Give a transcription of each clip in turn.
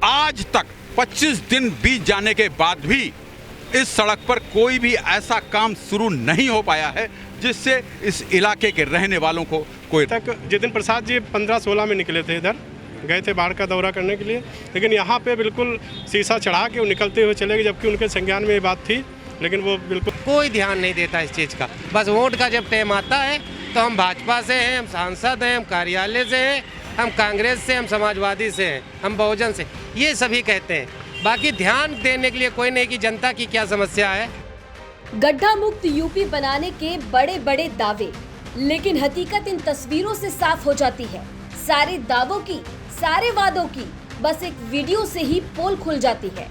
आज तक 25 दिन बीत जाने के बाद भी इस सड़क पर कोई भी ऐसा काम शुरू नहीं हो पाया है जिससे इस इलाके के रहने वालों को कोई तक जितिन प्रसाद जी 15-16 में निकले थे, इधर गए थे बाढ़ का दौरा करने के लिए, लेकिन यहाँ पे बिल्कुल शीशा चढ़ा के वो निकलते हुए चले गए, जबकि उनके संज्ञान में ये बात थी, लेकिन वो बिल्कुल कोई ध्यान नहीं देता इस चीज़ का। बस वोट का जब टाइम आता है तो हम भाजपा से हैं, हम सांसद हैं, हम कार्यालय से हैं, हम कांग्रेस से, हम समाजवादी से हैं, हम बहुजन से, ये सभी कहते हैं। बाकी ध्यान देने के लिए कोई नहीं कि जनता की क्या समस्या है। गड्ढा मुक्त यूपी बनाने के बड़े बड़े दावे, लेकिन हकीकत इन तस्वीरों से साफ हो जाती है। सारे दावों की, सारे वादों की बस एक वीडियो से ही पोल खुल जाती है।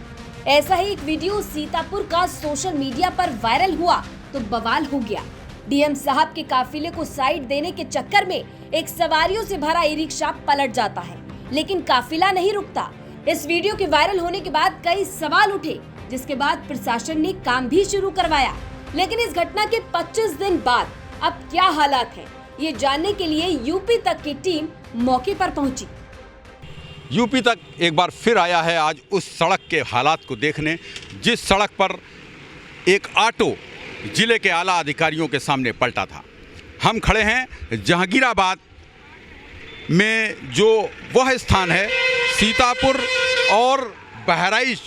ऐसा ही एक वीडियो सीतापुर का सोशल मीडिया पर वायरल हुआ तो बवाल हो गया। डीएम साहब के काफिले को साइड देने के चक्कर में एक सवारियों से भरा ई रिक्शा पलट जाता है, लेकिन काफिला नहीं रुकता। इस वीडियो के वायरल होने के बाद कई सवाल उठे, जिसके बाद प्रशासन ने काम भी शुरू करवाया। लेकिन इस घटना के 25 दिन बाद अब क्या हालात हैं, ये जानने के लिए यूपी तक की टीम मौके पर पहुंची। यूपी तक एक बार फिर आया है आज उस सड़क के हालात को देखने, जिस सड़क पर एक ऑटो जिले के आला अधिकारियों के सामने पलटा था। हम खड़े हैं जहांगीराबाद में, जो वह स्थान है सीतापुर और बहराइच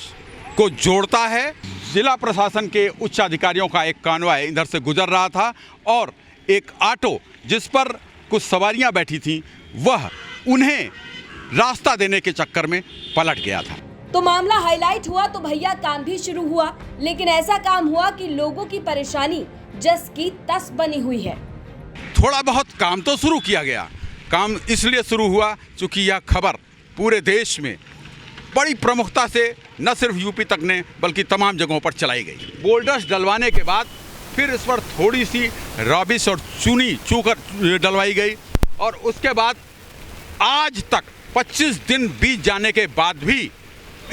को जोड़ता है। जिला प्रशासन के उच्च अधिकारियों का एक कानवाय इधर से गुजर रहा था और एक ऑटो जिस पर कुछ सवारियां बैठी थीं, वह उन्हें रास्ता देने के चक्कर में पलट गया था। तो मामला हाईलाइट हुआ तो भैया काम भी शुरू हुआ, लेकिन ऐसा काम हुआ कि लोगों की परेशानी जस की तस बनी हुई है। थोड़ा बहुत काम तो शुरू किया गया। काम इसलिए शुरू हुआ क्योंकि यह खबर पूरे देश में बड़ी प्रमुखता से न सिर्फ यूपी तक ने बल्कि तमाम जगहों पर चलाई गई। बोल्डर्स डलवाने के बाद फिर इस पर थोड़ी सी रॉबिस और चूकर डलवाई गई और उसके बाद आज तक 25 दिन बीत जाने के बाद भी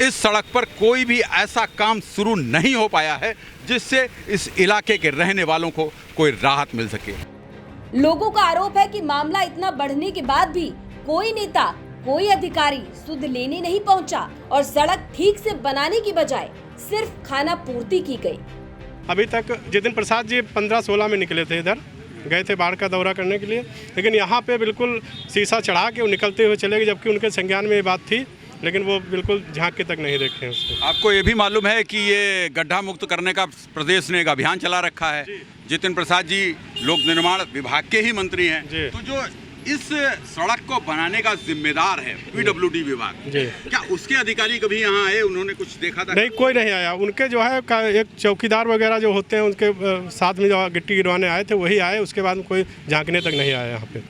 इस सड़क पर कोई भी ऐसा काम शुरू नहीं हो पाया है जिससे इस इलाके के रहने वालों को कोई राहत मिल सके। लोगों का आरोप है कि मामला इतना बढ़ने के बाद भी कोई नेता, कोई अधिकारी सुध लेने नहीं पहुंचा और सड़क ठीक से बनाने की बजाय सिर्फ खाना पूर्ति की गई। अभी तक जितिन प्रसाद जी 15-16 में निकले थे, इधर गए थे बाढ़ का दौरा करने के लिए, लेकिन यहाँ पे बिल्कुल शीशा चढ़ा के वो निकलते हुए चले गए, जबकि उनके संज्ञान में ये बात थी, लेकिन वो बिल्कुल झांक के तक नहीं देखे उसको। आपको ये भी मालूम है कि ये गड्ढा मुक्त करने का प्रदेश ने एक अभियान चला रखा है। जितिन प्रसाद जी लोक निर्माण विभाग के ही मंत्री हैं, तो जो इस सड़क को बनाने का जिम्मेदार है पीडब्ल्यूडी विभाग, क्या उसके अधिकारी कभी यहाँ आए, उन्होंने कुछ देखा था? नहीं, कोई नहीं आया। उनके जो है एक चौकीदार वगैरह जो होते हैं उनके साथ में जो गिट्टी गिरवाने आए थे वही आए, उसके बाद कोई झांकने तक नहीं आया यहाँ पे।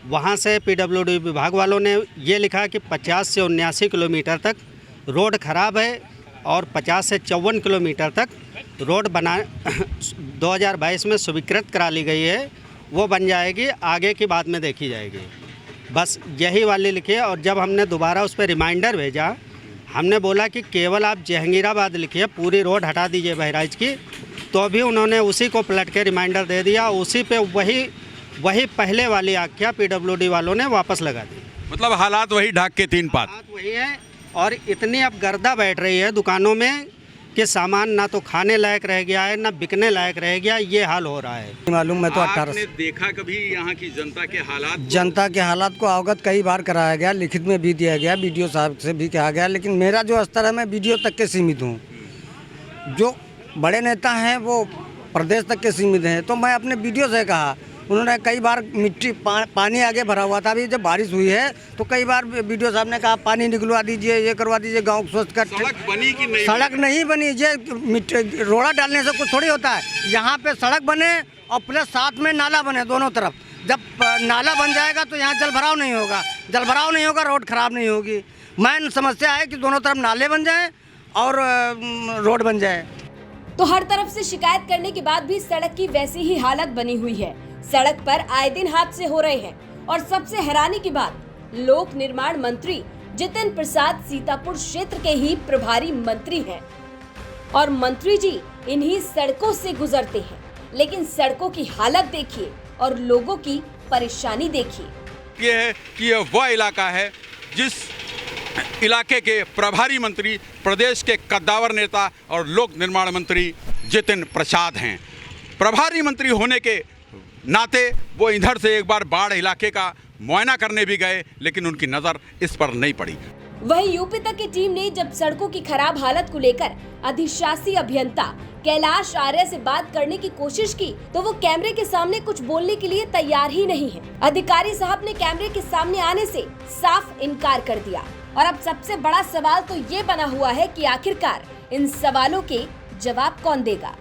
वहाँ से पीडब्ल्यूडी विभाग वालों ने ये लिखा कि 50 से 79 किलोमीटर तक रोड खराब है और 50 से 54 किलोमीटर तक रोड बना 2022 में स्वीकृत करा ली गई है, वो बन जाएगी, आगे की बात में देखी जाएगी। बस यही वाली लिखी है। और जब हमने दोबारा उस पर रिमाइंडर भेजा, हमने बोला कि केवल आप जहांगीराबाद लिखिए, पूरी रोड हटा दीजिए बहराइच की, तो भी उन्होंने उसी को पलट के रिमाइंडर दे दिया। उसी पे वही पहले वाली आख्या पीडब्ल्यूडी वालों ने वापस लगा दी। मतलब हालात वही ढाक के तीन पात। हालात वही है और इतनी अब गर्दा बैठ रही है दुकानों में कि सामान ना तो खाने लायक रह गया है ना बिकने लायक रह गया, ये हाल हो रहा है। मालूम, मैं तो 18 आपने देखा कभी यहाँ की जनता के हालात? जनता के हालात को अवगत कई बार कराया गया, लिखित में भी दिया गया, बीडीओ साहब से भी कहा गया, लेकिन मेरा जो स्तर है मैं बीडीओ तक के सीमित हूँ। जो बड़े नेता हैं वो प्रदेश तक के सीमित हैं, तो मैं अपने बीडीओ से कहा, उन्होंने कई बार मिट्टी पानी आगे भरा हुआ था। अभी जब बारिश हुई है तो कई बार बीडीओ साहब ने कहा पानी निकलवा दीजिए, ये करवा दीजिए, गांव को स्वच्छ कर। सड़क बनी कि नहीं? सड़क नहीं बनी। ये मिट्टी रोड़ा डालने से कुछ थोड़ी होता है। यहाँ पे सड़क बने और प्लस साथ में नाला बने दोनों तरफ। जब नाला बन जाएगा तो यहाँ जल भराव नहीं होगा, जल भराव नहीं होगा, रोड खराब नहीं होगी। मेन समस्या है कि दोनों तरफ नाले बन जाए और रोड बन जाए। तो हर तरफ से शिकायत करने के बाद भी सड़क की वैसी ही हालत बनी हुई है। सड़क पर आए दिन हादसे हो रहे हैं और सबसे हैरानी की बात, लोक निर्माण मंत्री जितिन प्रसाद सीतापुर क्षेत्र के ही प्रभारी मंत्री हैं और मंत्री जी इन्हीं सड़कों से गुजरते हैं, लेकिन सड़कों की हालत देखिए और लोगों की परेशानी देखिए। ये है कि यह वह इलाका है जिस इलाके के प्रभारी मंत्री, प्रदेश के कद्दावर नेता और लोक निर्माण मंत्री जितिन प्रसाद हैं। प्रभारी मंत्री होने के नाते वो इधर से एक बार बाढ़ इलाके का मुआयना करने भी गए, लेकिन उनकी नज़र इस पर नहीं पड़ी। वहीं यूपी तक की टीम ने जब सड़कों की खराब हालत को लेकर अधिशासी अभियंता कैलाश आर्य से बात करने की कोशिश की तो वो कैमरे के सामने कुछ बोलने के लिए तैयार ही नहीं है। अधिकारी साहब ने कैमरे के सामने आने से साफ इनकार कर दिया। और अब सबसे बड़ा सवाल तो ये बना हुआ है कि आखिरकार इन सवालों के जवाब कौन देगा।